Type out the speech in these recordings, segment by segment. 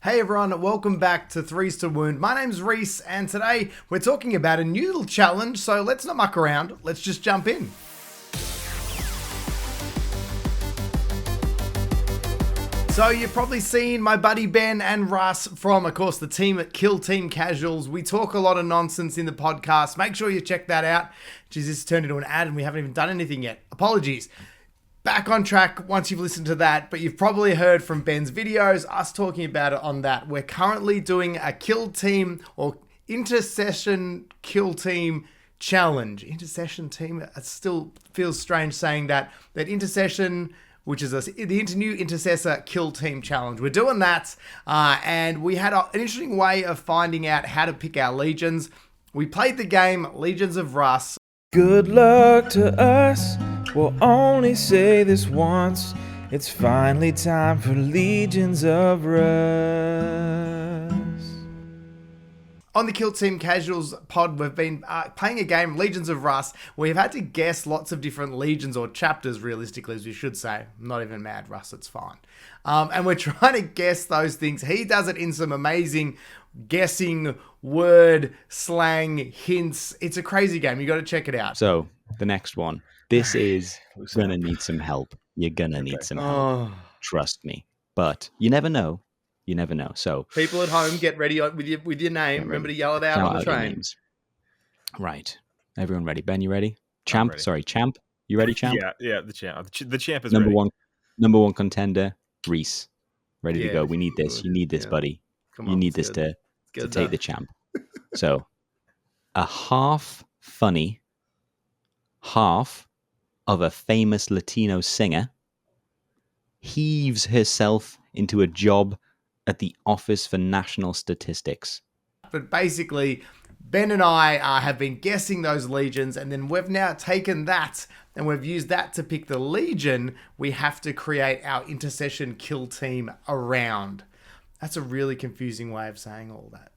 Hey everyone, welcome back to Threes to Wound. My name's Reese, and today we're talking about a new little challenge, so let's not muck around, let's just jump in. So you've probably seen my buddy Ben and Russ from, of course, the team at Kill Team Casuals. We talk a lot of nonsense in the podcast. Make sure you check that out. Jeez, this turned into an ad and we haven't even done anything yet. Apologies. Back on track once you've listened to that, but you've probably heard from Ben's videos, us talking about it on that. We're currently doing a Kill Team or Intercession Kill Team challenge. Intercession team, it still feels strange saying that. That Intercession, which is the new Intercessor Kill Team challenge. We're doing that, and we had an interesting way of finding out how to pick our legions. We played the game Legions of Russ. Good luck to us, we'll only say this once. It's finally time for Legions of Russ. On the Kill Team Casuals pod, we've been playing a game, Legions of Russ, where we've had to guess lots of different legions, or chapters realistically, as we should say. I'm not even mad, Russ, it's fine. And we're trying to guess those things. He does it in some amazing guessing, word, slang, hints. It's a crazy game. You got to check it out. So, the next one. This is going to need some help. You're going to need some help. Trust me. But you never know. You never know. So, people at home, get ready with your name. Remember to yell it out on the train. Right. Everyone ready? Ben, you ready? Champ? Ready. Sorry, Champ. You ready, Champ? Yeah, the champ. The champ is number ready. Number one contender, Reese. Ready to go. We need this. Good. You need this, buddy. Come you on, need this good. to take the champ. So, a half funny, half of a famous Latino singer heaves herself into a job at the Office for National Statistics. But basically, Ben and I have been guessing those legions, and then we've now taken that and we've used that to pick the legion we have to create our Intercession Kill Team around. That's a really confusing way of saying all that.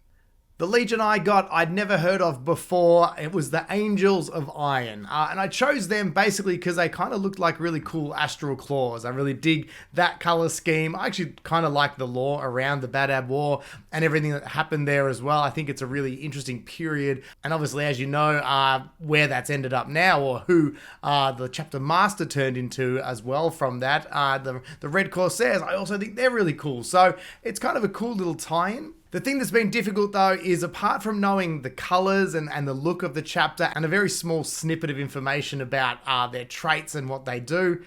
The legion I got, I'd never heard of before. It was the Angels of Iron. And I chose them basically because they kind of looked like really cool astral claws. I really dig that color scheme. I actually kind of like the lore around the Badab War and everything that happened there as well. I think it's a really interesting period. And obviously, as you know, where that's ended up now, or who the chapter master turned into as well from that. The Red Corsairs, I also think they're really cool. So it's kind of a cool little tie-in. The thing that's been difficult though is, apart from knowing the colors and the look of the chapter and a very small snippet of information about their traits and what they do,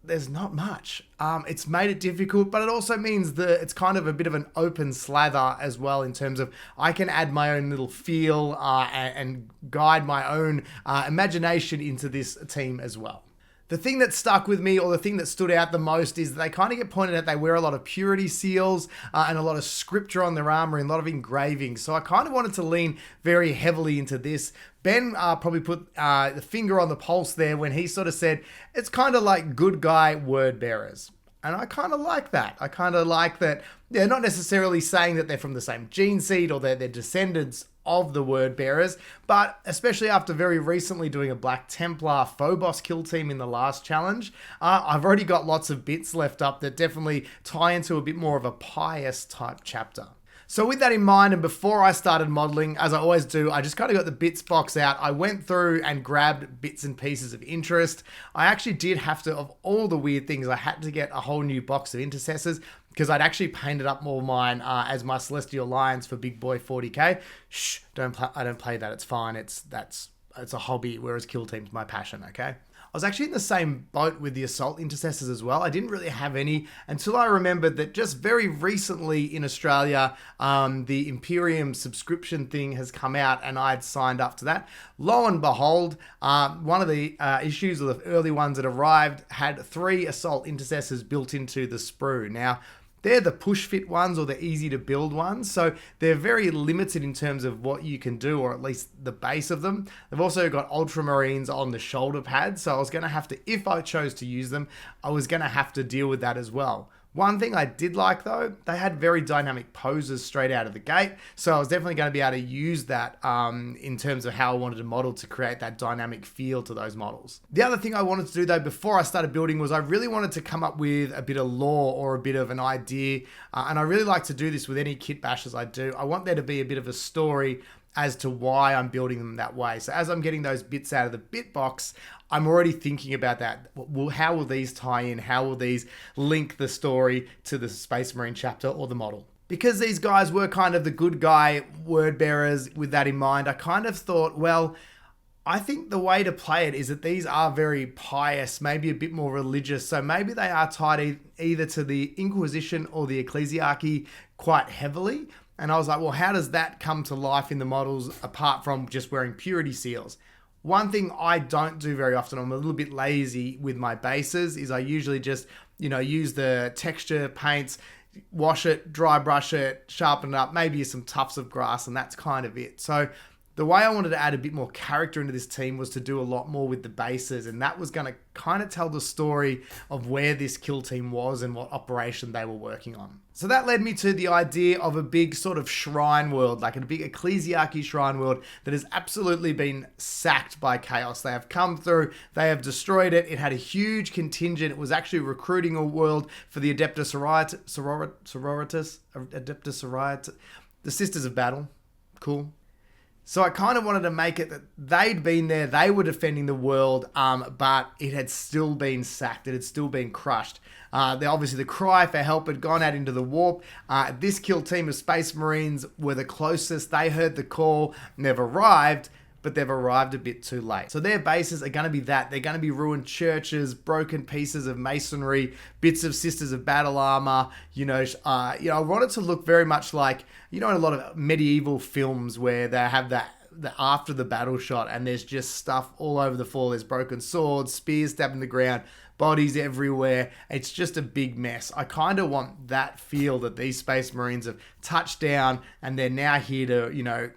there's not much. It's made it difficult, but it also means that it's kind of a bit of an open slather as well, in terms of I can add my own little feel and guide my own imagination into this team as well. The thing that stuck with me, or the thing that stood out the most, is that they kind of get pointed at. They wear a lot of purity seals and a lot of scripture on their armor and a lot of engravings. So I kind of wanted to lean very heavily into this. Ben probably put the finger on the pulse there when he sort of said, it's kind of like good guy word bearers. And I kind of like that. I kind of like that they're not necessarily saying that they're from the same gene seed or they're descendants of the word bearers, but especially after very recently doing a Black Templar Phobos kill team in the last challenge, I've already got lots of bits left up that definitely tie into a bit more of a pious type chapter. So with that in mind, and before I started modeling, as I always do, I just kind of got the bits box out. I went through and grabbed bits and pieces of interest. I actually did have to, of all the weird things, I had to get a whole new box of intercessors, because I'd actually painted up all mine as my Celestial Lions for Big Boy 40k. Shh, I don't play that. It's fine. It's a hobby, whereas Kill Team's my passion, okay? I was actually in the same boat with the Assault Intercessors as well. I didn't really have any until I remembered that just very recently in Australia, the Imperium subscription thing has come out and I'd signed up to that. Lo and behold, one of the issues, or the early ones that arrived, had 3 Assault Intercessors built into the sprue. Now, they're the push fit ones, or the easy to build ones. So they're very limited in terms of what you can do, or at least the base of them. They've also got Ultramarines on the shoulder pads. So I was going to have to, if I chose to use them, I was going to have to deal with that as well. One thing I did like though, they had very dynamic poses straight out of the gate. So I was definitely going to be able to use that in terms of how I wanted to model to create that dynamic feel to those models. The other thing I wanted to do though, before I started building, was I really wanted to come up with a bit of lore or a bit of an idea. And I really like to do this with any kit bashes I do. I want there to be a bit of a story as to why I'm building them that way. So as I'm getting those bits out of the bit box, I'm already thinking about that. How will these tie in? How will these link the story to the Space Marine chapter or the model? Because these guys were kind of the good guy word bearers with that in mind, I kind of thought, well, I think the way to play it is that these are very pious, maybe a bit more religious. So maybe they are tied either to the Inquisition or the Ecclesiarchy quite heavily. And I was like, well, how does that come to life in the models apart from just wearing purity seals? One thing I don't do very often, I'm a little bit lazy with my bases, is I usually just, use the texture paints, wash it, dry brush it, sharpen it up, maybe some tufts of grass, and that's kind of it. So the way I wanted to add a bit more character into this team was to do a lot more with the bases, and that was going to kind of tell the story of where this kill team was and what operation they were working on. So that led me to the idea of a big sort of shrine world, like a big ecclesiarchy shrine world that has absolutely been sacked by Chaos. They have come through, they have destroyed it. It had a huge contingent. It was actually recruiting a world for the Adeptus Sororitas, the Sisters of Battle. Cool. So I kind of wanted to make it that they'd been there, they were defending the world, but it had still been sacked, it had still been crushed. Obviously the cry for help had gone out into the warp. This kill team of Space Marines were the closest. They heard the call and they've arrived, but they've arrived a bit too late. So their bases are going to be that. They're going to be ruined churches, broken pieces of masonry, bits of Sisters of Battle armor. I want it to look very much like, in a lot of medieval films where they have the after the battle shot and there's just stuff all over the floor. There's broken swords, spears stabbing the ground, bodies everywhere. It's just a big mess. I kind of want that feel that these Space Marines have touched down and they're now here to,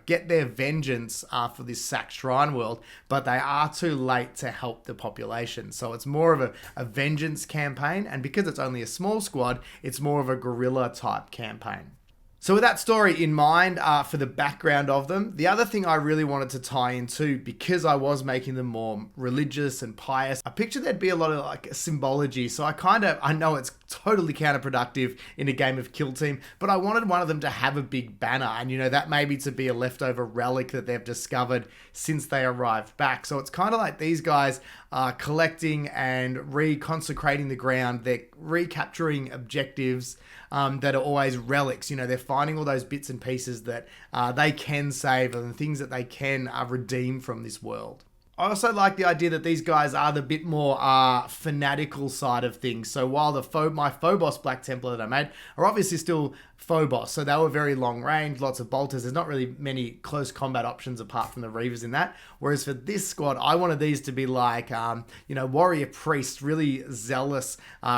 get their vengeance for this sacked shrine world, but they are too late to help the population. So it's more of a vengeance campaign, and because it's only a small squad, it's more of a guerrilla type campaign. So with that story in mind for the background of them, the other thing I really wanted to tie into, because I was making them more religious and pious, I pictured there'd be a lot of symbology. So I know it's totally counterproductive in a game of Kill Team, but I wanted one of them to have a big banner, and that maybe to be a leftover relic that they've discovered since they arrived back. So it's kind of like these guys are collecting and reconsecrating the ground. They're recapturing objectives that are always relics. They're finding all those bits and pieces that they can save and the things that they can redeem from this world. I also like the idea that these guys are the bit more fanatical side of things. So while my Phobos Black Templar that I made are obviously still Phobos, so they were very long range, lots of bolters. There's not really many close combat options apart from the Reavers in that. Whereas for this squad, I wanted these to be like, warrior priests, really zealous,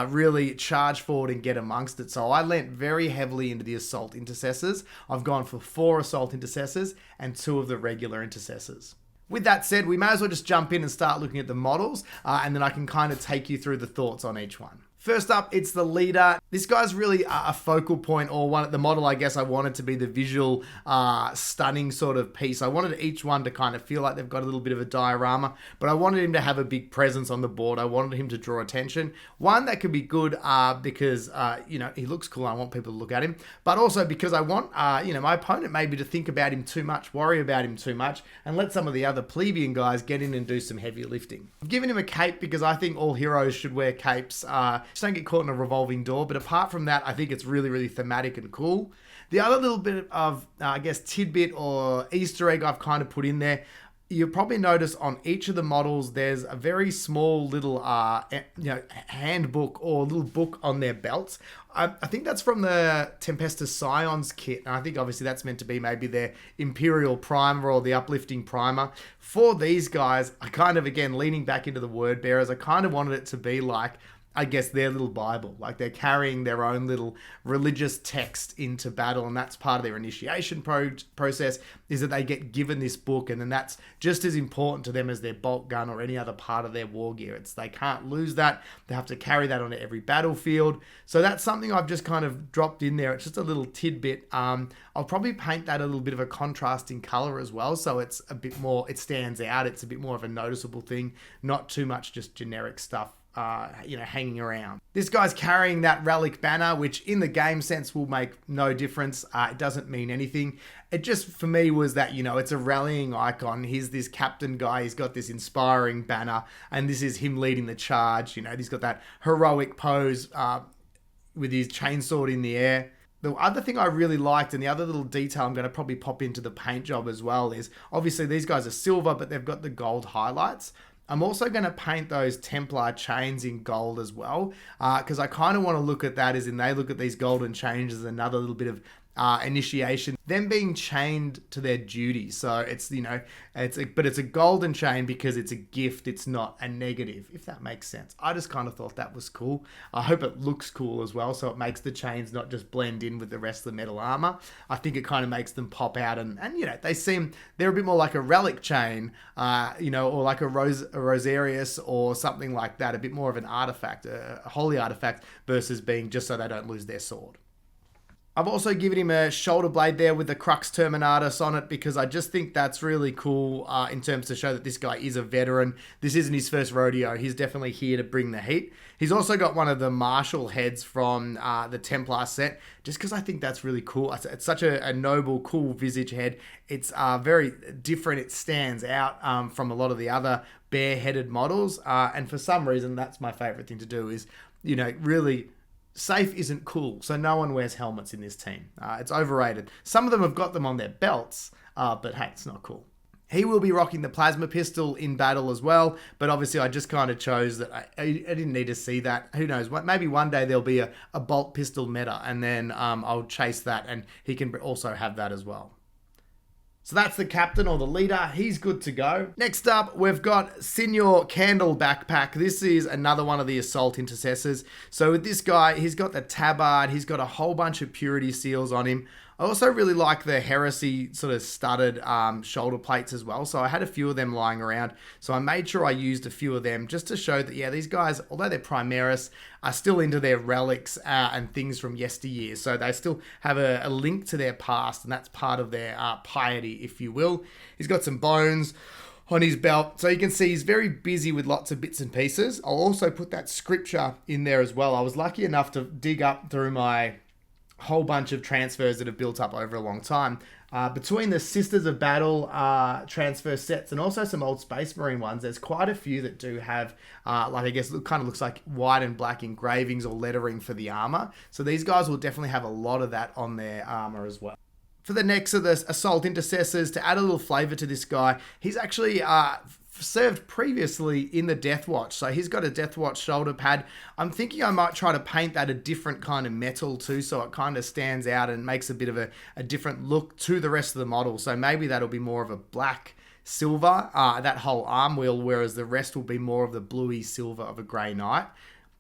really charge forward and get amongst it. So I leant very heavily into the Assault Intercessors. I've gone for 4 Assault Intercessors and 2 of the regular Intercessors. With that said, we may as well just jump in and start looking at the models, and then I can kind of take you through the thoughts on each one. First up, it's the leader. This guy's really a focal point, or the model I guess I wanted to be the visual, stunning sort of piece. I wanted each one to kind of feel like they've got a little bit of a diorama, but I wanted him to have a big presence on the board. I wanted him to draw attention. One that could be good because, he looks cool. I want people to look at him, but also because I want, my opponent maybe to think about him too much, worry about him too much, and let some of the other plebeian guys get in and do some heavy lifting. I've given him a cape because I think all heroes should wear capes. Just don't get caught in a revolving door. But apart from that, I think it's really, really thematic and cool. The other little bit of, tidbit or Easter egg I've kind of put in there, you'll probably notice on each of the models, there's a very small little, handbook or little book on their belts. I think that's from the Tempestus Scions kit. And I think obviously that's meant to be maybe their Imperial Primer or the Uplifting Primer. For these guys, I kind of, again, leaning back into the word bearers, I kind of wanted it to be like I guess, their little Bible. Like, they're carrying their own little religious text into battle, and that's part of their initiation process, is that they get given this book, and then that's just as important to them as their bolt gun or any other part of their war gear. They can't lose that. They have to carry that onto every battlefield. So that's something I've just kind of dropped in there. It's just a little tidbit. I'll probably paint that a little bit of a contrasting color as well, so it's a bit more, it stands out. It's a bit more of a noticeable thing, not too much just generic stuff hanging around. This guy's carrying that relic banner, which in the game sense will make no difference. It doesn't mean anything. It just, for me, was that, it's a rallying icon. He's this captain guy. He's got this inspiring banner, and this is him leading the charge. He's got that heroic pose with his chainsword in the air. The other thing I really liked, and the other little detail I'm going to probably pop into the paint job as well, is obviously these guys are silver, but they've got the gold highlights. I'm also going to paint those Templar chains in gold as well, because I kind of want to look at that as in they look at these golden chains as another little bit of initiation, them being chained to their duty. So it's, but it's a golden chain because it's a gift. It's not a negative, if that makes sense. I just kind of thought that was cool. I hope it looks cool as well. So it makes the chains not just blend in with the rest of the metal armor. I think it kind of makes them pop out and they're a bit more like a relic chain, or like a Rosarius or something like that. A bit more of an artifact, a holy artifact, versus being just so they don't lose their sword. I've also given him a shoulder blade there with the Crux Terminatus on it because I just think that's really cool in terms to show that this guy is a veteran. This isn't his first rodeo. He's definitely here to bring the heat. He's also got one of the martial heads from the Templar set, just because I think that's really cool. It's such a noble, cool visage head. It's very different. It stands out from a lot of the other bare-headed models. And for some reason, that's my favorite thing to do is, really... Safe isn't cool, so no one wears helmets in this team. It's overrated. Some of them have got them on their belts, but hey, it's not cool. He will be rocking the plasma pistol in battle as well, but obviously I just kind of chose that I didn't need to see that. Who knows, maybe one day there'll be a bolt pistol meta, and then I'll chase that, and he can also have that as well. So that's the captain or the leader. He's good to go. Next up, we've got Senior Candle Backpack. This is another one of the Assault Intercessors. So with this guy, he's got the tabard. He's got a whole bunch of purity seals on him. I also really like the Heresy sort of studded shoulder plates as well. So I had a few of them lying around. So I made sure I used a few of them just to show that, yeah, these guys, although they're Primaris, are still into their relics and things from yesteryear. So they still have a link to their past, and that's part of their piety, if you will. He's got some bones on his belt. So you can see he's very busy with lots of bits and pieces. I'll also put that scripture in there as well. I was lucky enough to dig up through my whole bunch of transfers that have built up over a long time. Between the Sisters of Battle transfer sets and also some old Space Marine ones, there's quite a few that do have, I guess, it kind of looks like white and black engravings or lettering for the armor. So these guys will definitely have a lot of that on their armor as well. For the next of the Assault Intercessors, to add a little flavor to this guy, he's actually served previously in the Death Watch. So he's got a Death Watch shoulder pad. I'm thinking I might try to paint that a different kind of metal too, so it kind of stands out and makes a bit of a different look to the rest of the model. So maybe that'll be more of a black silver, that whole arm wheel, whereas the rest will be more of the bluey silver of a Grey Knight,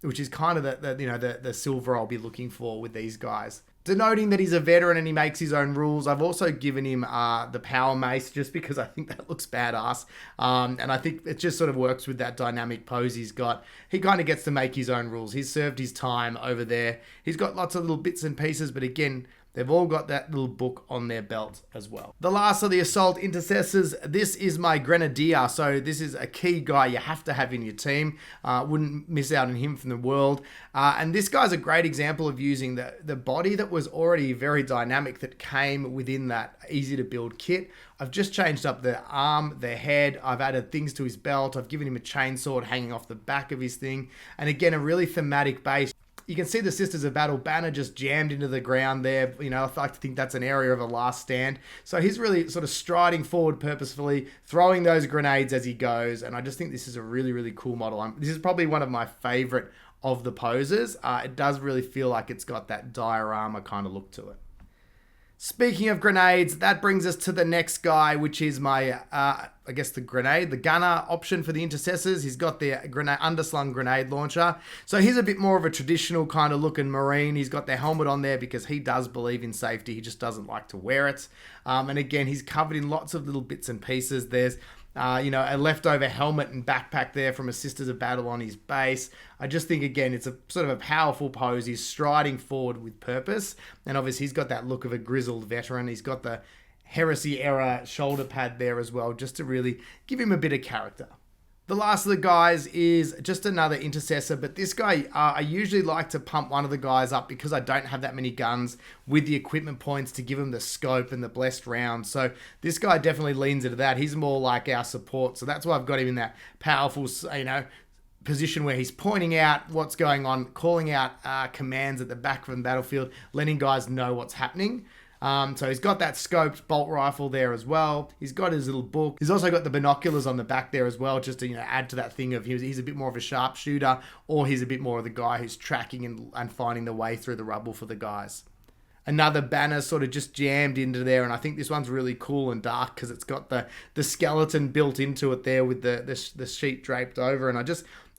which is kind of the silver I'll be looking for with these guys. Denoting that he's a veteran and he makes his own rules, I've also given him the Power Mace just because I think that looks badass. And I think it just sort of works with that dynamic pose he's got. He kind of gets to make his own rules. He's served his time over there. He's got lots of little bits and pieces, but again, they've all got that little book on their belt as well. The last of the Assault Intercessors, this is my Grenadier. So this is a key guy you have to have in your team. Wouldn't miss out on him from the world. And this guy's a great example of using the body that was already very dynamic that came within that easy to build kit. I've just changed up the arm, the head. I've added things to his belt. I've given him a chainsword hanging off the back of his thing. And again, a really thematic base. You can see the Sisters of Battle banner just jammed into the ground there. I like to think that's an area of a last stand. So he's really sort of striding forward purposefully, throwing those grenades as he goes. And I just think this is a really, really cool model. This is probably one of my favorite of the poses. It does really feel like it's got that diorama kind of look to it. Speaking of grenades, that brings us to the next guy, which is my, I guess the gunner option for the intercessors. He's got the underslung grenade launcher. So he's a bit more of a traditional kind of looking Marine. He's got the helmet on there because he does believe in safety. He just doesn't like to wear it. And again, he's covered in lots of little bits and pieces. There's a leftover helmet and backpack there from a Sisters of Battle on his base. I just think, again, it's a sort of a powerful pose. He's striding forward with purpose. And obviously, he's got that look of a grizzled veteran. He's got the Heresy era shoulder pad there as well, just to really give him a bit of character. The last of the guys is just another intercessor, but this guy, I usually like to pump one of the guys up because I don't have that many guns with the equipment points to give him the scope and the blessed round. So this guy definitely leans into that. He's more like our support. So that's why I've got him in that powerful, position where he's pointing out what's going on, calling out commands at the back from the battlefield, letting guys know what's happening. So he's got that scoped bolt rifle there as well. He's got his little book. He's also got the binoculars on the back there as well, just to add to that thing of he's a bit more of a sharpshooter, or he's a bit more of the guy who's tracking and finding the way through the rubble for the guys. Another banner sort of just jammed into there, and I think this one's really cool and dark because it's got the skeleton built into it there with the sheet draped over, and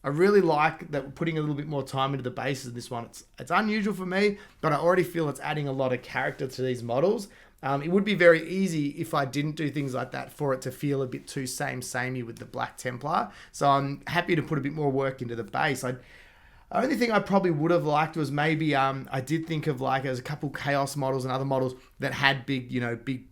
I really like that we're putting a little bit more time into the bases of this one. It's unusual for me, but I already feel it's adding a lot of character to these models. It would be very easy if I didn't do things like that for it to feel a bit too samey with the Black Templar. So I'm happy to put a bit more work into the base. The only thing I probably would have liked was maybe I did think of there's a couple Chaos models and other models that had big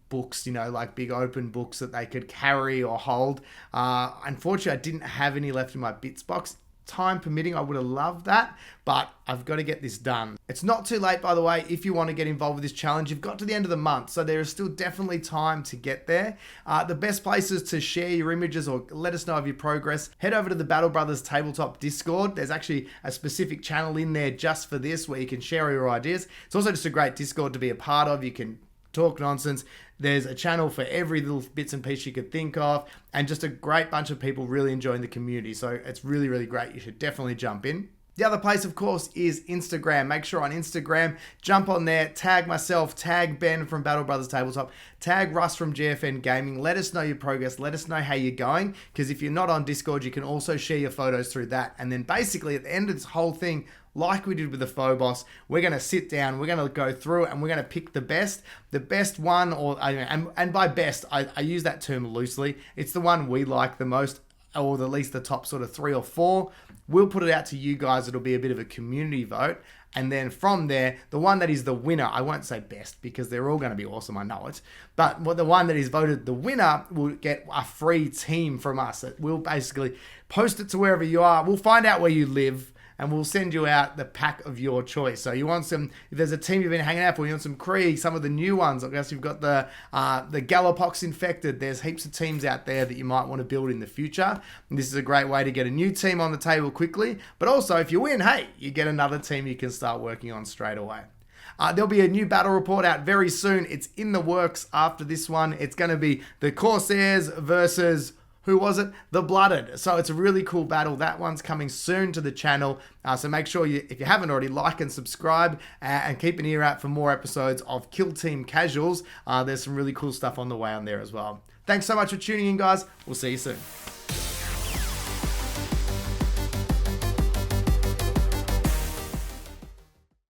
books, like big open books that they could carry or hold. Unfortunately, I didn't have any left in my bits box. Time permitting, I would have loved that, but I've got to get this done. It's not too late, by the way, if you want to get involved with this challenge. You've got to the end of the month, so there is still definitely time to get there. The best places to share your images or let us know of your progress, head over to the Battle Brothers Tabletop Discord. There's actually a specific channel in there just for this where you can share your ideas. It's also just a great Discord to be a part of. You can talk nonsense. There's a channel for every little bits and piece you could think of, and just a great bunch of people really enjoying the community. So it's really, really great. You should definitely jump in. The other place, of course, is Instagram. Make sure on Instagram, jump on there, tag myself, tag Ben from Battle Brothers Tabletop, tag Russ from GFN Gaming. Let us know your progress. Let us know how you're going. Because if you're not on Discord, you can also share your photos through that. And then basically at the end of this whole thing, like we did with the Phobos, we're going to sit down, we're going to go through, and we're going to pick the best one, and by best, I use that term loosely. It's the one we like the most, or at least the top sort of 3 or 4. We'll put it out to you guys. It'll be a bit of a community vote. And then from there, the one that is the winner, I won't say best because they're all going to be awesome, I know it. But the one that is voted the winner will get a free team from us. We'll basically post it to wherever you are. We'll find out where you live, and we'll send you out the pack of your choice. So you want if there's a team you've been hanging out for, you want some Krieg, some of the new ones. I guess you've got the Gallowpox Infected. There's heaps of teams out there that you might want to build in the future. And this is a great way to get a new team on the table quickly. But also, if you win, hey, you get another team you can start working on straight away. There'll be a new battle report out very soon. It's in the works after this one. It's going to be the Corsairs versus... who was it? The Blooded. So it's a really cool battle. That one's coming soon to the channel. So make sure if you haven't already, like and subscribe and keep an ear out for more episodes of Kill Team Casuals. There's some really cool stuff on the way on there as well. Thanks so much for tuning in, guys. We'll see you soon.